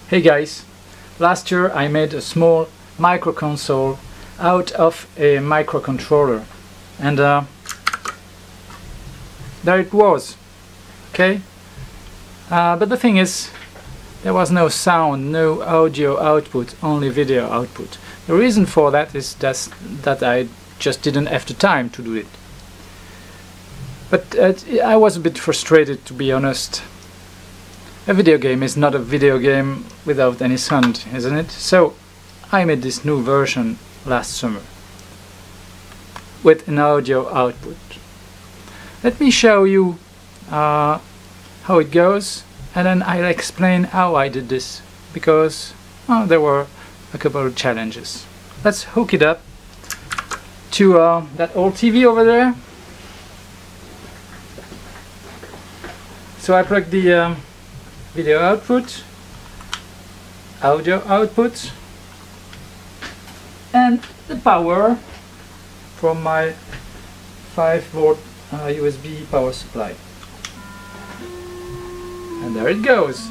Hey guys, last year I made a small microconsole out of a microcontroller, and there it was. Okay, but the thing is, there was no sound, no audio output, only video output. The reason for that is that I just didn't have the time to do it. But I was a bit frustrated, to be honest. A video game is not a video game without any sound, isn't it? So I made this new version last summer with an audio output. Let me show you how it goes, and then I'll explain how I did this, because there were a couple of challenges. Let's hook it up to that old TV over there. So I plugged the video output, audio output, and the power from my 5-volt USB power supply. And there it goes.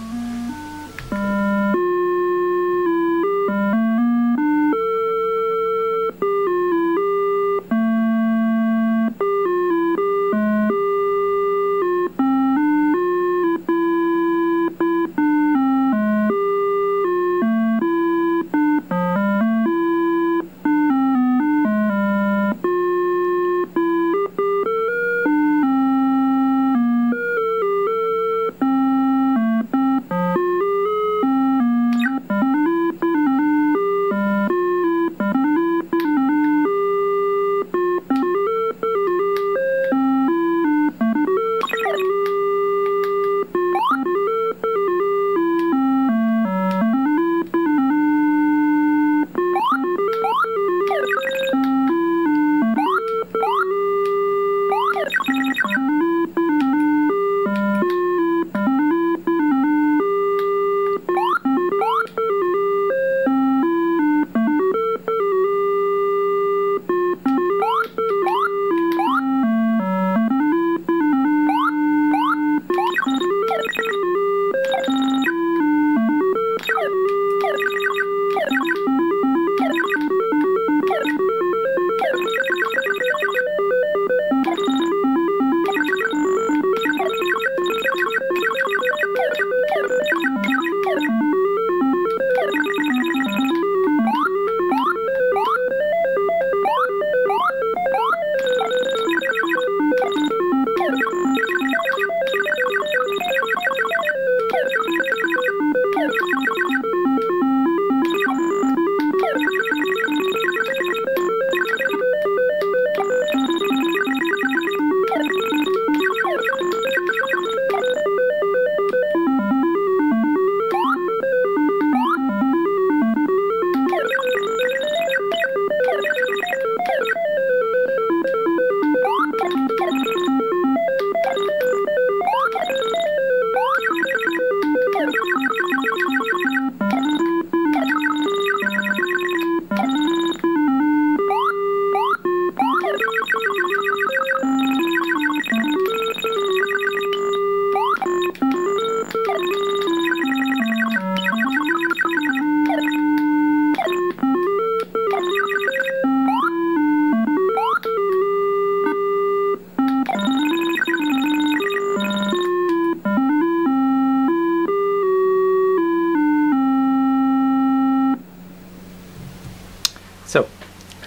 So,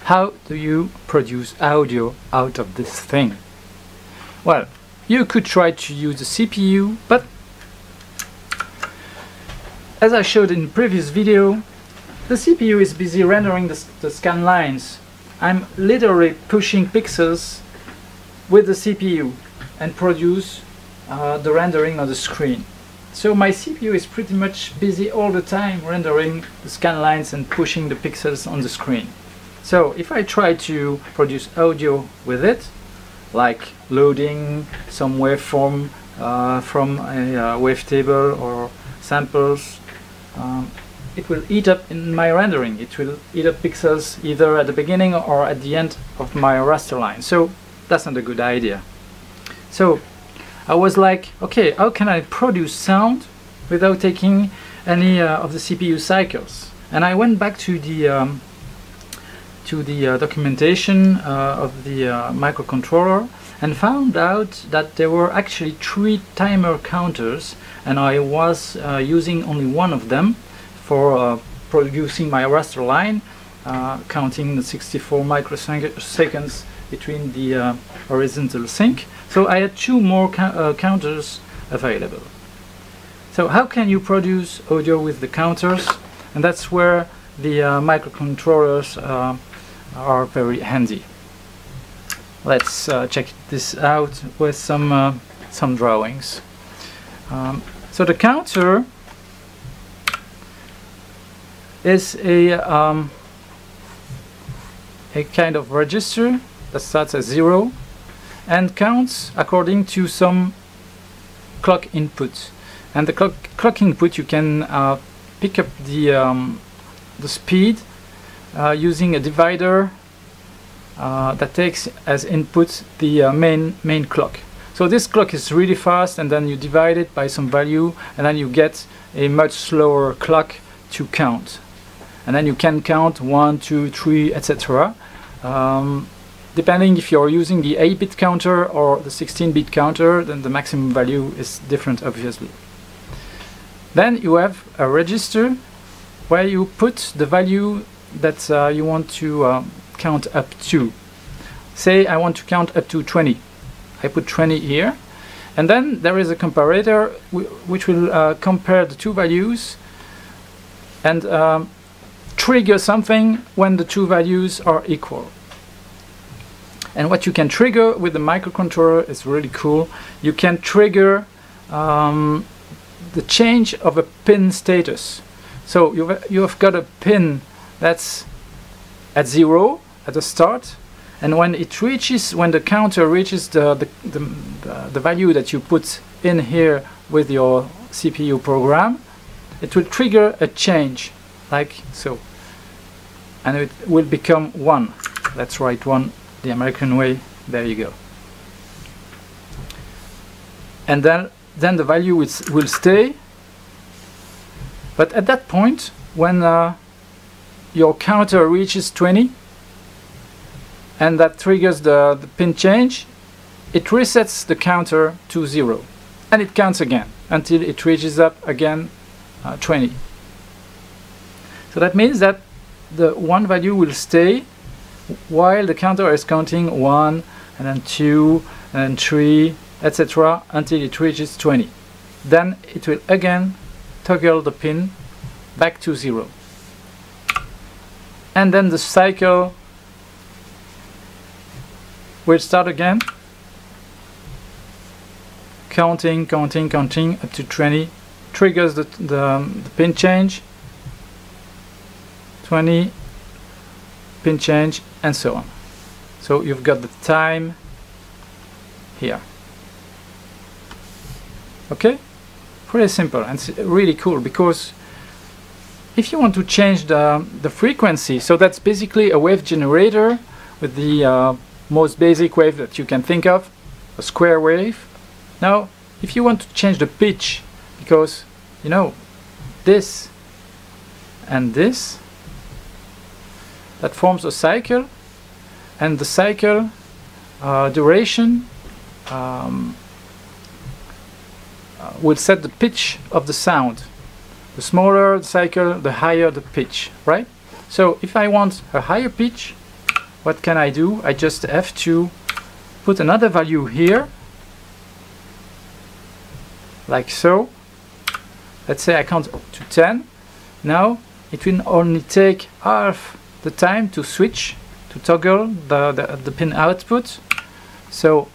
how do you produce audio out of this thing? Well, you could try to use the CPU, but as I showed in the previous video, the CPU is busy rendering the scan lines. I'm literally pushing pixels with the CPU and produce the rendering on the screen. So my CPU is pretty much busy all the time rendering the scan lines and pushing the pixels on the screen. So if I try to produce audio with it, like loading some waveform from a wavetable or samples, it will eat up in my rendering. It will eat up pixels either at the beginning or at the end of my raster line. So that's not a good idea. So I was like, okay, how can I produce sound without taking any of the CPU cycles. And I went back to the documentation of the microcontroller and found out that there were actually 3 timer counters, and I was using only one of them for producing my raster line, counting the 64 microseconds between the horizontal sync. So I had 2 more counters available. So how can you produce audio with the counters? And that's where the microcontrollers are very handy. Let's check this out with some drawings. So the counter is a kind of register that starts at 0 and counts according to some clock input. And the clock input, you can pick up the speed using a divider that takes as input the main clock. So this clock is really fast, and then you divide it by some value, and then you get a much slower clock to count. And then you can count 1, 2, 3, etc. Depending if you're using the 8-bit counter or the 16-bit counter, then the maximum value is different, obviously. Then you have a register where you put the value that you want to count up to. Say I want to count up to 20. I put 20 here, and then there is a comparator which will compare the 2 values and trigger something when the 2 values are equal. And what you can trigger with the microcontroller is really cool. You can trigger the change of a pin status. So you have got a pin that's at 0 at the start, and when the counter reaches the value that you put in here with your CPU program, it will trigger a change like so, and it will become 1. Let's write 1 the American way. There you go. And then the value will stay, but at that point, when your counter reaches 20 and that triggers the pin change, it resets the counter to 0, and it counts again until it reaches up again 20. So that means that the 1 value will stay while the counter is counting 1 and then 2 and then 3, etc. until it reaches 20. Then it will again toggle the pin back to 0. And then the cycle will start again, counting up to 20, triggers the pin change, 20, pin change, and so on. So you've got the time here. Okay? Pretty simple, and it's really cool, because if you want to change the frequency, so that's basically a wave generator with the most basic wave that you can think of, a square wave. Now, if you want to change the pitch, because you know this and this, that forms a cycle, and the cycle duration will set the pitch of the sound. The smaller the cycle, the higher the pitch, right? So if I want a higher pitch, what can I do? I just have to put another value here, like so. Let's say I count to 10. Now it will only take half the time to switch, to toggle the pin output. So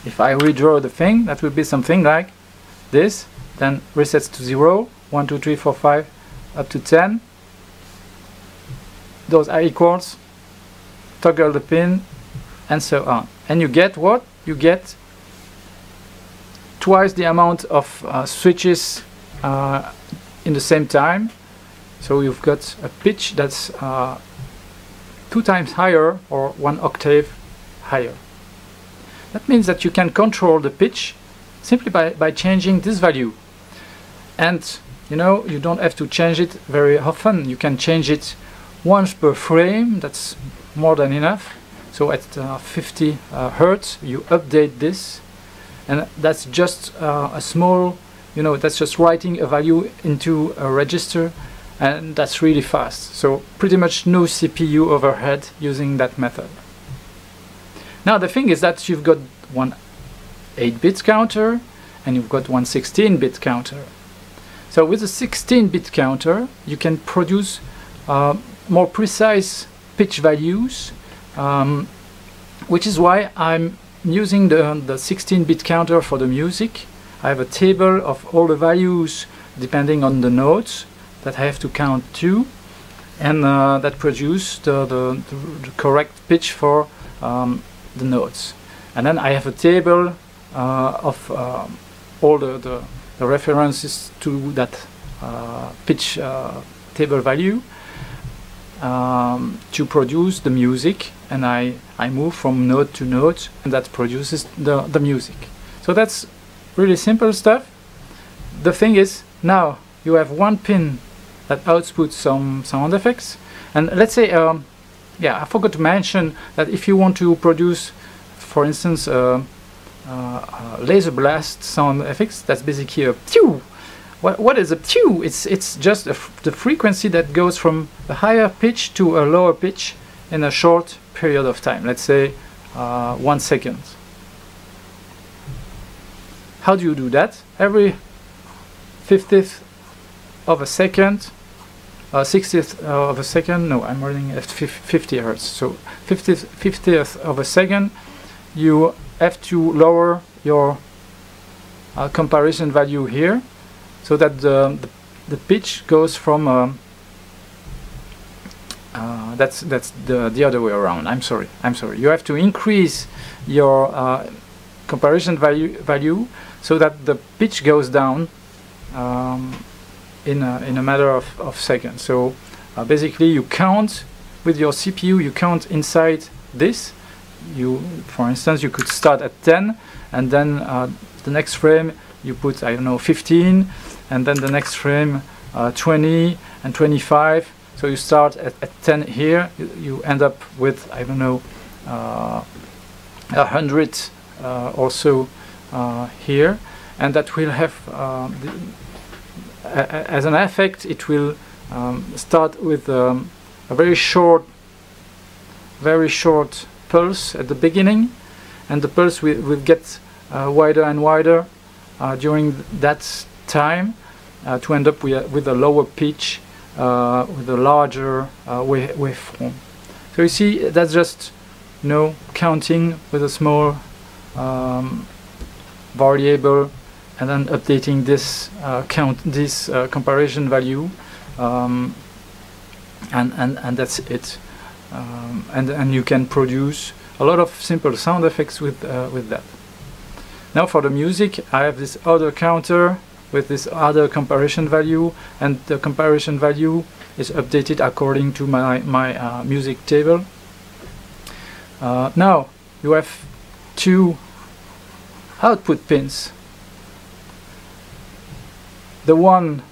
if I redraw the thing, that will be something like this. Then resets to 0, 1, 2, 3, 4, 5, up to 10. Those are equals, toggle the pin, and so on. And you get what? You get twice the amount of switches in the same time. So you've got a pitch that's 2 times higher or 1 octave higher. That means that you can control the pitch simply by changing this value. And you know, you don't have to change it very often. You can change it once per frame. That's more than enough. So at 50 Hertz, you update this, and that's just a small, you know, that's just writing a value into a register, and that's really fast. So pretty much no CPU overhead using that method. Now the thing is that you've got one 8-bit counter and you've got one 16-bit counter. So with a 16-bit counter, you can produce more precise pitch values, which is why I'm using the 16-bit counter for the music. I have a table of all the values depending on the notes that I have to count to, and that produce the correct pitch for the notes. And then I have a table of all the references to that pitch table value to produce the music, and I move from note to note, and that produces the music. So that's really simple stuff. The thing is, now you have one pin that outputs some sound effects, and let's say yeah, I forgot to mention that if you want to produce, for instance, laser blast sound effects, that's basically a pew. What is a pew? It's just the frequency that goes from a higher pitch to a lower pitch in a short period of time. Let's say 1 second. How do you do that? Every 50th of a second, 60th of a second. No, I'm running at 50 Hertz. So 50th of a second, you have to lower your comparison value here, so that the pitch goes from that's the other way around. I'm sorry. You have to increase your comparison value so that the pitch goes down in a matter of seconds. So basically, you count with your CPU. You count inside this. For instance, you could start at 10, and then the next frame you put, I don't know, 15, and then the next frame 20 and 25. So you start at 10 here, you end up with, I don't know, 100 or so here, and that will have as an effect, it will start with a very short pulse at the beginning, and the pulse will get wider and wider during that time to end up with a lower pitch, with a larger waveform. So you see, that's just counting with a small variable, and then updating this comparison value, and that's it. And you can produce a lot of simple sound effects with that. Now for the music, I have this other counter with this other comparison value, and the comparison value is updated according to my music table. Now you have 2 output pins. The one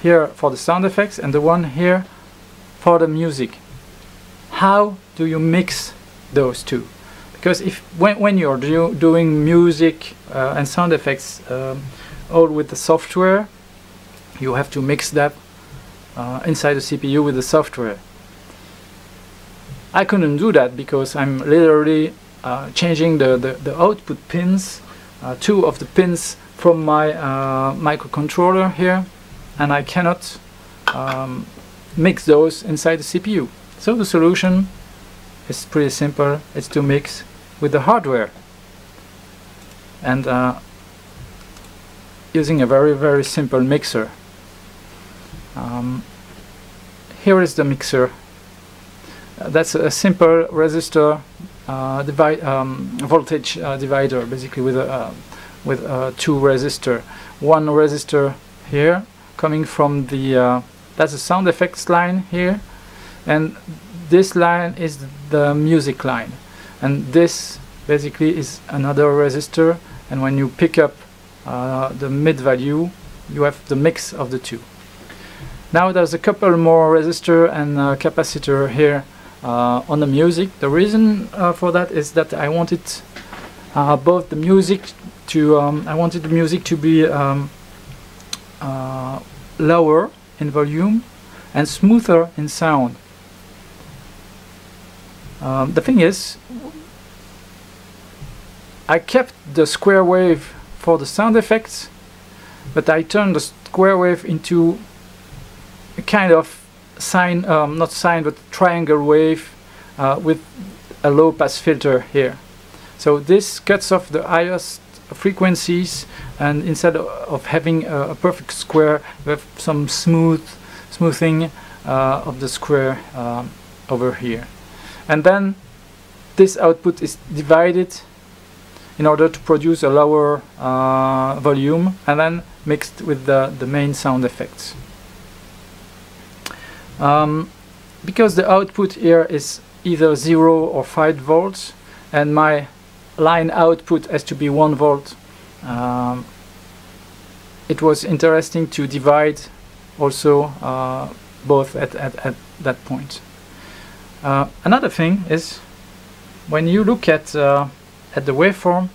here for the sound effects and the one here for the music. How do you mix those two? Because when you're doing music and sound effects all with the software, you have to mix that inside the CPU with the software. I couldn't do that because I'm literally changing the output pins, 2 of the pins from my microcontroller here, and I cannot mix those inside the CPU. So the solution is pretty simple. It's to mix with the hardware, and using a very simple mixer. Here is the mixer. That's a simple resistor voltage divider, basically with 2 resistors. One resistor here coming from the that's a sound effects line here, and this line is the music line, and this basically is another resistor, and when you pick up the mid value, you have the mix of the two. Now there's a couple more resistor and capacitor here on the music. The reason for that is that I wanted both the music to I wanted the music to be lower in volume and smoother in sound. The thing is, I kept the square wave for the sound effects, but I turned the square wave into a kind of sine, not sine, but triangle wave with a low pass filter here. So this cuts off the highest frequencies, and instead of having a perfect square, we have some smoothing of the square over here. And then this output is divided in order to produce a lower volume, and then mixed with the main sound effects. Because the output here is either 0 or 5 volts, and my line output has to be 1 volt, it was interesting to divide also both at that point. Another thing is, when you look at the waveform,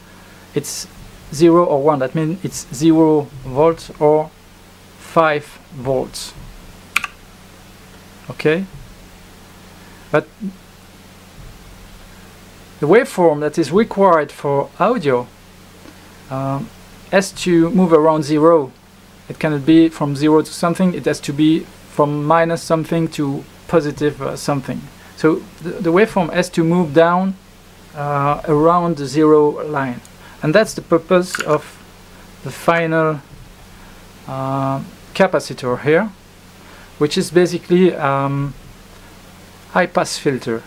it's 0 or 1. That means it's 0 volts or 5 volts. Okay? But the waveform that is required for audio has to move around 0. It cannot be from 0 to something. It has to be from minus something to positive something. So the waveform has to move down around the 0 line, and that's the purpose of the final capacitor here, which is basically high pass filter,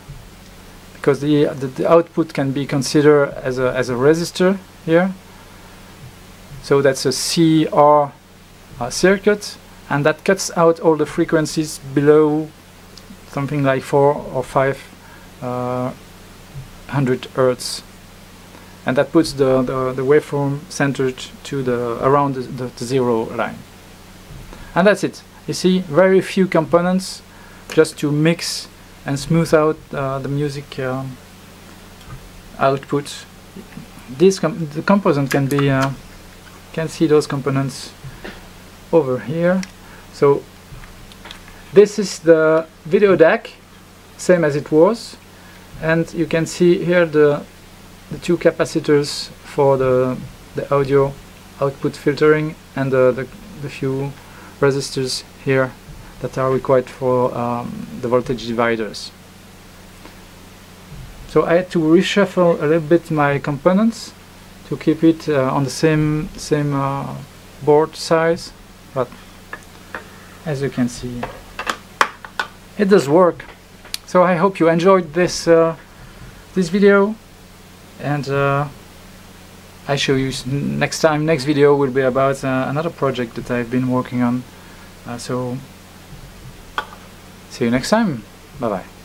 because the output can be considered as a resistor here. So that's a CR circuit, and that cuts out all the frequencies below something like 4 or 500 Hertz, and that puts the waveform centered to around the 0 line. And that's it. You see, very few components just to mix and smooth out the music output. The component can be can see those components over here. So this is the video DAC, same as it was, and you can see here the two capacitors for the audio output filtering, and the few resistors here that are required for the voltage dividers. So I had to reshuffle a little bit my components to keep it on the same board size, but as you can see, it does work. So I hope you enjoyed this this video, and I show you next time. Next video will be about another project that I've been working on. So see you next time. Bye bye.